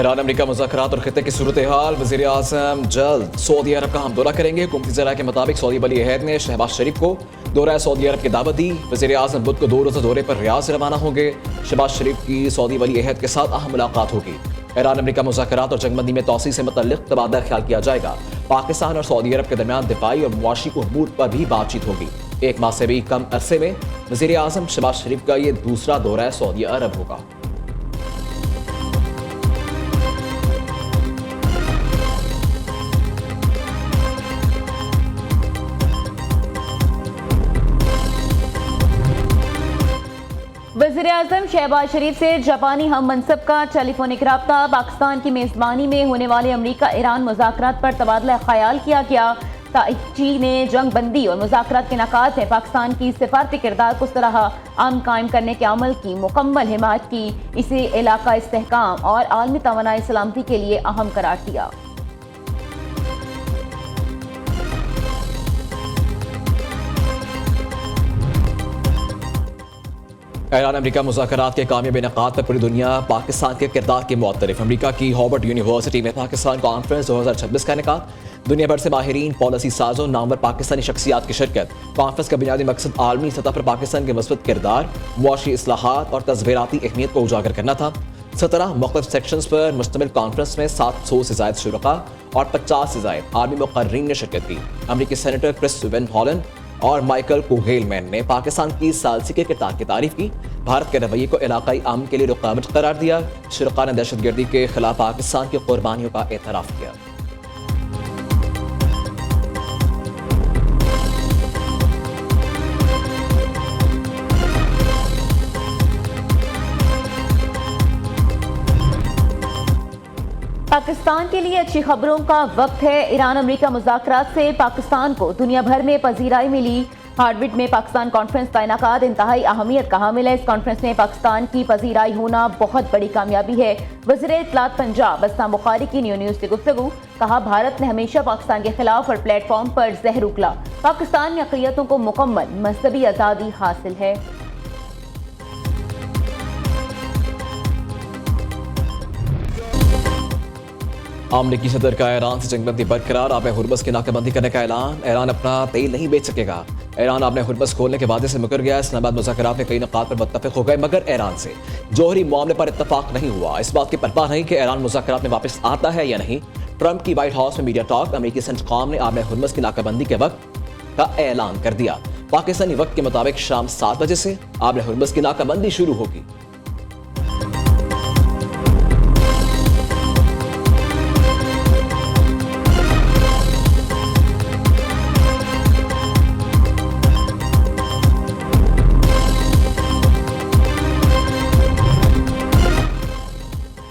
Iran अमरीका मुज़ाकरात और खित्ते की सूरत हाल। वज़ीर आज़म जल्द सऊदी अरब का हम दौरा करेंगे। हुकूमती ज़राए के मुताबिक सऊदी वली अहद ने शहबाज शरीफ को दौरा सऊदी अरब की दावत दी। वज़ीर आज़म बुध को 2 रोज़ा दौरे पर रियाद से रवाना होंगे। शहबाज शरीफ की सऊदी वली अहद के साथ अहम मुलाकात होगी। ईरान अमरीका मुज़ाकरात और जंगबंदी में तौसीअ से मुतल्लिक़ तबादला ख्याल किया जाएगा। पाकिस्तान और सऊदी अरब के दरमियान दिफाई और मुआशी उमूर पर भी बातचीत होगी। 1 माह से भी कम अरसे में वज़ीर आज़म शहबाज शरीफ का ये दूसरा दौरा सऊदी अरब होगा। वज़ीर-ए-आज़म शहबाज शरीफ से जापानी हम मनसब का टेलीफोनिक रब्ता। पाकिस्तान की मेज़बानी में होने वाले अमरीका ईरान मुज़ाकरात पर तबादला ख्याल किया गया। ताइची ने जंग बंदी और मुज़ाकरात के नकात में पाकिस्तान की सिफारती किरदार को तरह अमन कायम करने के अमल की मुकम्मल हिमायत की। इसे इलाका इस्तेहकाम और आलमी तवानाई सलामती के लिए अहम करार दिया। ईरान अमरीका मुज़ाकरात के कामयाब इनेकाद पर पूरी दुनिया पाकिस्तान के किरदार की मुअत्तरिफ। अमरीका की हार्वर्ड यूनिवर्सिटी में पाकिस्तान कॉन्फ्रेंस 2026 का इनेकाद। दुनिया भर से माहिरीन, पॉलिसी साजों, नामवर पाकिस्तानी शख्सियात की शिरकत। कॉन्फ्रेंस का बुनियादी मकसद आलमी सतह पर पाकिस्तान के मस्बत किरदार, मुआशी इस्लाहात और तस्वीराती अहमियत को उजागर करना था। 17 मुख्तलिफ सेक्शंस पर मुश्तमिल कॉन्फ्रेंस में 700 से ज़ायद शुरका और 50 से ज़ायद आर्मी मुक़र्रीन ने शिरकत की। अमरीकी सेनेटर क्रिस वेन हॉलन और माइकल कोहेलमैन ने पाकिस्तान की सालसी के किरदार की तारीफ की। भारत के रवैये को इलाकाई अमन के लिए रुकावट करार दिया। शुरका ने दहशतगर्दी के खिलाफ पाकिस्तान की कुर्बानियों का एतराफ़ किया। पाकिस्तान के लिए अच्छी खबरों का वक्त है। ईरान अमरीका मुज़ाकरात से पाकिस्तान को दुनिया भर में पजीराई मिली। हार्वर्ड में पाकिस्तान कॉन्फ्रेंस का इनेकाद इंतहाई अहमियत का हामिल है। इस कॉन्फ्रेंस में पाकिस्तान की पजीराई होना बहुत बड़ी कामयाबी है। वज़ीर इत्तलात पंजाब अस्साम बुखारी की न्यूज़ से गुफ्तगू। कहा, भारत ने हमेशा पाकिस्तान के खिलाफ और प्लेटफॉर्म पर जहर उगला। पाकिस्तान में अक़लियतों को मुकम्मल मज़हबी आज़ादी हासिल है। अमरीकी सदर का ईरान से जंगबंदी बरकरार। आब हुर्मुज़ की नाकाबंदी करने का ऐलान। ईरान अपना तेल नहीं बेच सकेगा। ईरान आब हुर्मुज़ खोलने के वादे से मुकर गया। इस्लामाबाद मुज़ाकरात में कई नुकात पर मुत्तफ़िक़ हो गए, मगर ईरान से जौहरी मामले पर इत्तफ़ाक़ नहीं हुआ। इस बात की परवाह नहीं कि ईरान मुज़ाकरात में वापस आता है या नहीं। ट्रंप की व्हाइट हाउस में मीडिया टॉक। अमरीकी सेंटकॉम ने आब हुर्मुज़ की नाकाबंदी के वक्त का ऐलान कर दिया। पाकिस्तानी वक्त के मुताबिक शाम 7 बजे से आब हुर्मुज़ की नाकाबंदी शुरू होगी।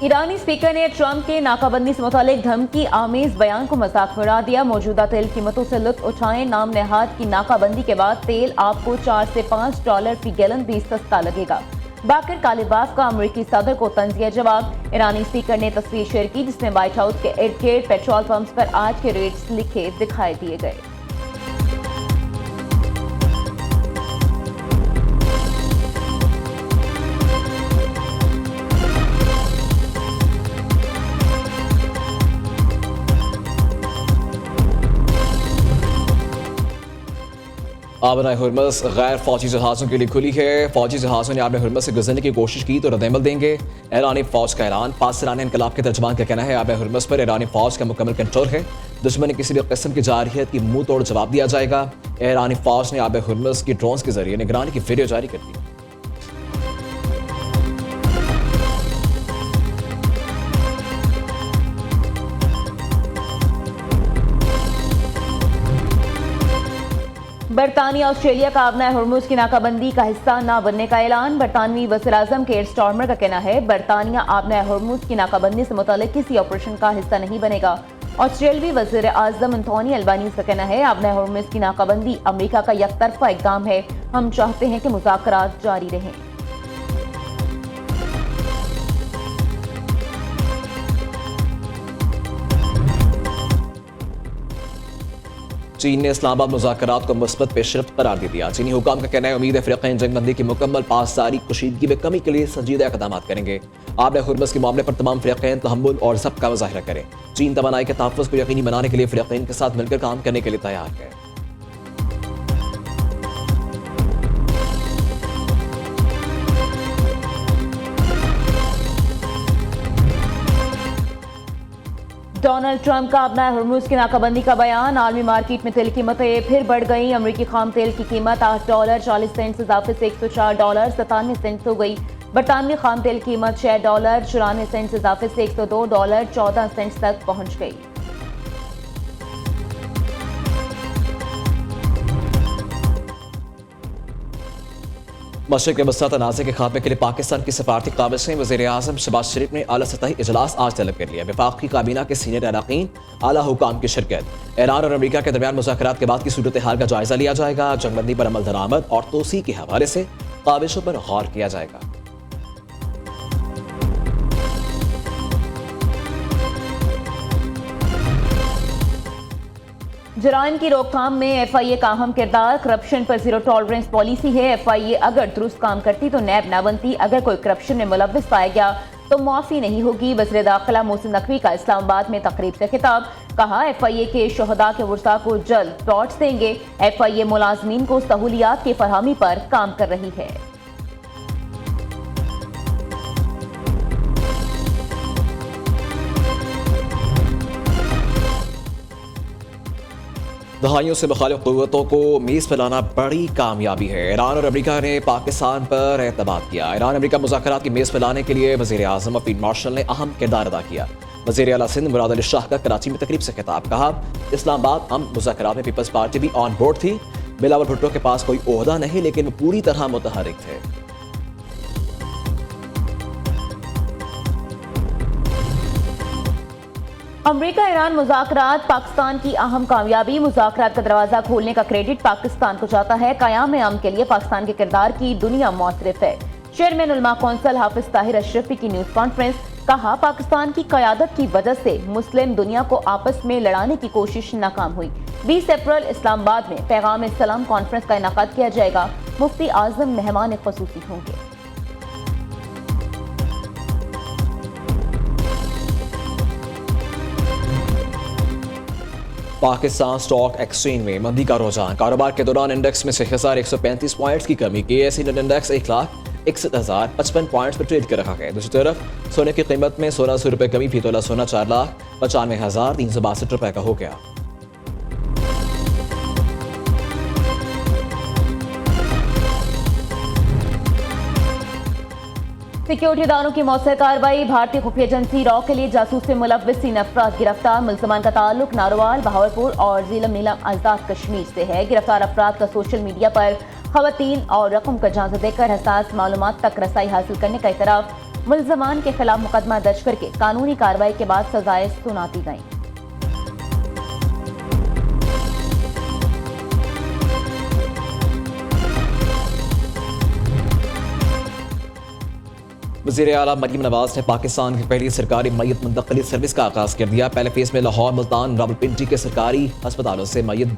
ईरानी स्पीकर ने ट्रंप के नाकाबंदी से मुतालिक धमकी आमेज बयान को मजाक में उड़ा दिया। मौजूदा तेल कीमतों से लुत्फ उठाएं। नाम नेहाद की नाकाबंदी के बाद तेल आपको $4 से $5 फी गैलन भी सस्ता लगेगा। बाकर कालिबाफ का अमरीकी सदर को तंजिया जवाब। ईरानी स्पीकर ने तस्वीर शेयर की जिसमें व्हाइट हाउस के इर्द गिर्द पेट्रोल पंप्स पर आज के रेट्स लिखे दिखाई दिए गए। आबना हुर्मुज़ गैर फौजी जहाज़ों के लिए खुली है। फौजी जहाज़ों ने आबना हुर्मुज़ से गुजरने की कोशिश की तो रद्दअमल देंगे। ईरानी फौज का ऐलान। पाकिस्तानी इनकलाब के तर्जमान का कहना है आबना हुर्मुज़ पर ईरानी फौज का मुकम्मल कंट्रोल है। दुश्मन ने किसी भी किस्म की जारहियत की मुंह तोड़ जवाब दिया जाएगा। ईरानी फौज ने आबना हुर्मुज़ की ड्रोन के जरिए निगरानी की वीडियो जारी कर दी। बरतानिया ऑस्ट्रेलिया का आबना हुर्मुज़ की नाकाबंदी का हिस्सा न बनने का ऐलान। बरतानवी वज़ीर-ए-आज़म केयर स्टार्मर का कहना है बरतानिया आबना हुर्मुज़ की नाकाबंदी से मुतालिक किसी ऑपरेशन का हिस्सा नहीं बनेगा। ऑस्ट्रेलवी वज़ीर-ए-आज़म एंथोनी अल्बानीज़ का कहना है आबना हुर्मुज़ की नाकाबंदी अमरीका का यकतरफा इक़दाम है। हम चाहते हैं कि मुज़ाकरात जारी रहें। चीन ने इस्लामाबाद मुज़ाकरात को मुस्बत पेशरफ्त करार दे दिया। चीनी हुकाम का कहना है उम्मीद है फ़िरक़ैन जंगबंदी की मुकम्मल पासदारी कशीदगी में कमी के लिए संजीदा इक़दाम करेंगे। आबे हुर्मुज़ के मामले पर तमाम फ़िरक़ैन तहम्मुल और ज़ब्त का मुज़ाहिरा करें। चीन तवानाई के तहफ़्फ़ुज़ को यकीनी बनाने के लिए फ़िरक़ैन के साथ मिलकर काम करने के लिए तैयार है। डोनाल्ड ट्रंप का अपना हुर्मुज़ की नाकाबंदी का बयान। आलमी मार्केट में तेल की कीमतें फिर बढ़ गई। अमरीकी खाम तेल की कीमत $8.40 इजाफे से $104.97 हो गई। बरतानवी खाम तेल की कीमत $6.94 इजाफे से $102.14 तक पहुंच गई। मशरिक़ वस्ती तनाज़े के खात्मे के लिए पाकिस्तान की सफारती काबिज़ें वज़ीर आज़म शहबाज शरीफ ने आला सतही इजलास आज तलब कर लिया। वफाकी काबीना के सीनियर अरकान आला हुकाम की शिरकत। ईरान और अमरीका के दरमियान मुज़ाकरात के बाद की सूरत हाल का जायजा लिया जाएगा। जंगबंदी पर अमल दरामद और तोसी के हवाले से काबिज़ों पर गौर किया जाएगा। जराइम की रोकथाम में FIA का अहम किरदार। करप्शन पर जीरो टॉलरेंस पॉलिसी है। FIA अगर दुरुस्त काम करती तो नैब ना बनती। अगर कोई करप्शन में मुलव्विस पाया गया तो माफी नहीं होगी। वज़ीर दाखिला मोहसिन नकवी का इस्लामाबाद में तकरीब से खिताब। कहा FIA के शुहदा के वर्सा को जल्द प्लॉट्स देंगे। FIA मुलाजमीन को सहूलियात की फरहमी पर काम कर रही है। दहाइयों से मुखालिफ क़ुव्वतों को मीज़ पर लाना बड़ी कामयाबी है। ईरान और अमरीका ने पाकिस्तान पर एतमाद किया। ईरान अमरीका मुज़ाकरात की मेज़ पर लाने के लिए वज़ीर आज़म और फील्ड मार्शल ने अहम किरदार अदा किया। वज़ीर आला सिंध मुराद अली शाह का कराची में तकरीब से खिताब। कहा इस्लामाबाद हम मुज़ाकरात में पीपल्स पार्टी भी ऑन बोर्ड थी। बिलावल भुट्टो के पास कोई ओहदा नहीं लेकिन वो पूरी तरह मुतहर्रिक थे। अमरीका ईरान मुज़ाकरात पाकिस्तान की अहम कामयाबी। मुज़ाकरात का दरवाजा खोलने का क्रेडिट पाकिस्तान को जाता है। क़याम अमन के लिए पाकिस्तान के किरदार की दुनिया मुतरफ है। चेयरमैन उलमा कौंसिल हाफिज ताहिर अशरफी की न्यूज़ कॉन्फ्रेंस। कहा पाकिस्तान की क़यादत की वजह से मुस्लिम दुनिया को आपस में लड़ाने की कोशिश नाकाम हुई। 20 अप्रैल इस्लामाबाद में पैगाम सलाम कॉन्फ्रेंस का इनेकाद किया जाएगा। मुफ्ती आजम मेहमान ख़ुसूसी होंगे। पाकिस्तान स्टॉक एक्सचेंज में मंदी का रुझान। कारोबार के दौरान इंडेक्स में 6,135 पॉइंट्स की कमी। KSE नेट इंडेक्स 1,61,055 पॉइंट्स पर ट्रेड कर रहा है। दूसरी तरफ सोने की कीमत में 1,600 रुपये कमी। फी तोला सोना 4,95,362 रुपये का हो गया। सिक्योरिटी इदारों की मौसर कार्रवाई। भारतीय खुफिया एजेंसी रॉ के लिए जासूस से मुलव्विस 3 अफराद गिरफ्तार। मुल्ज़मान का ताल्लुक नारोवाल, बहावलपुर और ज़ीलम नीलम आज़ाद कश्मीर से है। गिरफ्तार अफराद का सोशल मीडिया पर ख़वातीन और रकम का जांच देकर हसास मालूमात तक रसाई हासिल करने का इतराफ़। मुल्ज़मान के खिलाफ मुकदमा दर्ज करके कानूनी कार्रवाई के बाद सजाएं सुनाती गईं। वज़ीर आला मरीम नवाज ने पाकिस्तान की पहली सरकारी मैयत मुंतकली सर्विस का आगाज़ कर दिया। पहले फेज़ में लाहौर, मुल्तान, रावलपिंडी के सरकारी अस्पतालों से मैयत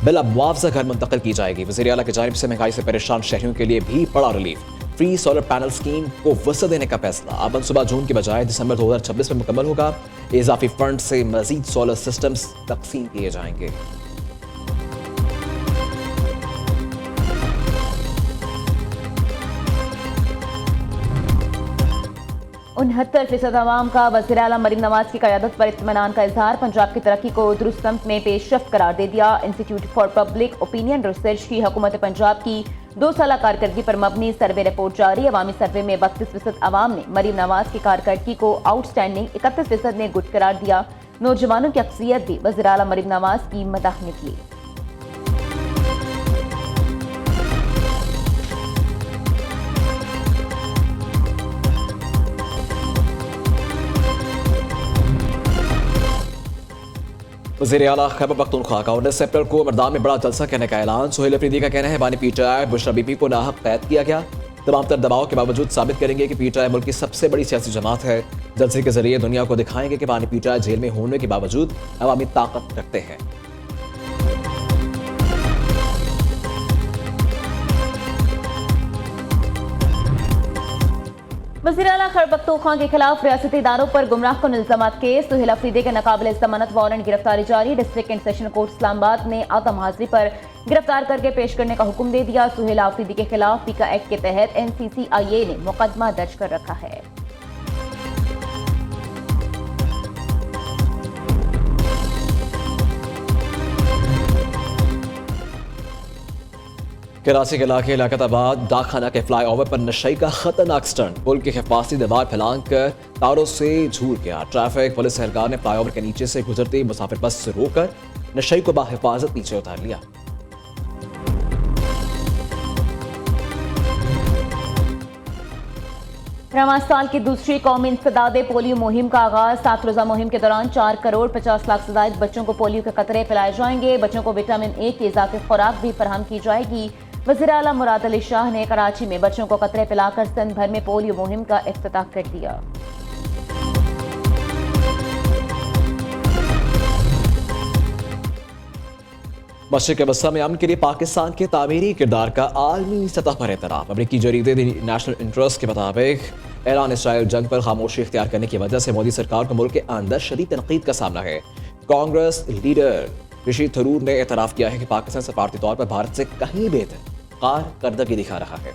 बिला मुआवजा घर मुंतकिल की जाएगी। वज़ीर आला की जानिब से महंगाई से परेशान शहरियों के लिए भी बड़ा relief. Free solar panel scheme को वसअत देने का फैसला। अब मनसूबा जून की बजाय दिसंबर 2026 में मुकम्मल होगा। इजाफी फंड से मजीद सोलर सिस्टम्स तकसीम किए जाएंगे। 69% अवाम का वज़ीर आला मरीम नवाज की क़यादत पर इत्मीनान का इजहार। पंजाब की तरक्की को दुरुस्त समत में पेशरफ्त करार दे दिया। Institute for public opinion research की हुकूमत पंजाब की 2 साला कारकर्दगी पर मबनी सर्वे रिपोर्ट जारी। अवामी सर्वे में 32% अवाम ने मरीम नवाज की कारकर्दगी को आउटस्टैंडिंग, 31% ने गुड करार दिया। नौजवानों की अक्सरियत भी वज़ीर आला मरीम नवाज की मदह निकली। वज़ीर आला खैबर पख्तूनख्वा का 19 अप्रैल को मरदान में बड़ा जलसा करने का ऐलान। सुहेल अफरीदी का कहना है बानी PTI बुशरा बीबी को नाहक कैद किया गया। तमाम तर दबाव के बावजूद साबित करेंगे कि PTI मुल्क की सबसे बड़ी सियासी जमात है। जलसे के जरिए दुनिया को दिखाएंगे कि बानी PTI जेल में होने के बावजूद अवामी ताकत रखते हैं। वज़ीर आला खैबर पख्तूनख्वा के खिलाफ रियासती इदारों पर गुमराह कुन इल्जामात केस। सुहेल अफरीदी के नाकाबिल जमानत वारंट गिरफ्तारी जारी। District and session court Islamabad ने आदम हाजिरी पर गिरफ्तार करके पेश करने का हुक्म दे दिया। सुहेल अफरीदी के खिलाफ पीका एक्ट के तहत NCCIA ने मुकदमा दर्ज कर रखा है। कराची के इलाके लाकताबाद डाकखाना के फ्लाईओवर पर नशे का खतरनाक स्टंट। पुल की हिफाजती दीवार फैलाकर तारों से झूल गया। ट्रैफिक पुलिस एहलकार ने फ्लाईओवर के नीचे से गुजरती मुसाफिर बस से रोककर नशे को बाहिफाजत नीचे उतार लिया। रवां साल की दूसरी कौमी इंसदाद पोलियो मुहिम का आगाज। 7 रोजा मुहिम के दौरान 4 करोड़ 50 लाख से ज्यादा बच्चों को पोलियो के कतरे पिलाए जाएंगे। बच्चों को विटामिन A की इजाफी खुराक भी फराहम की जाएगी। वज़ीर आला मुराद अली शाह ने कराची में बच्चों को कतरे पिलाकर सिंध भर में पोलियो मुहिम का इफ्तिताह कर दिया। मशरिक़ वस्ता में अमन के लिए पाकिस्तान के तामीरी किरदार का आलमी सतह पर एतराफ़। अमरीकी जरीदे द नेशनल इंटरेस्ट के मुताबिक ईरान इसराइल जंग पर खामोशी इख्तियार करने की वजह से मोदी सरकार को मुल्क के अंदर शदीद तनकीद का सामना है। कांग्रेस लीडर ऋषि थरूर ने एतराफ़ किया है कि पाकिस्तान सफारती तौर पर भारत से कहीं बेहतर कारकर्दगी दिखा रहा है।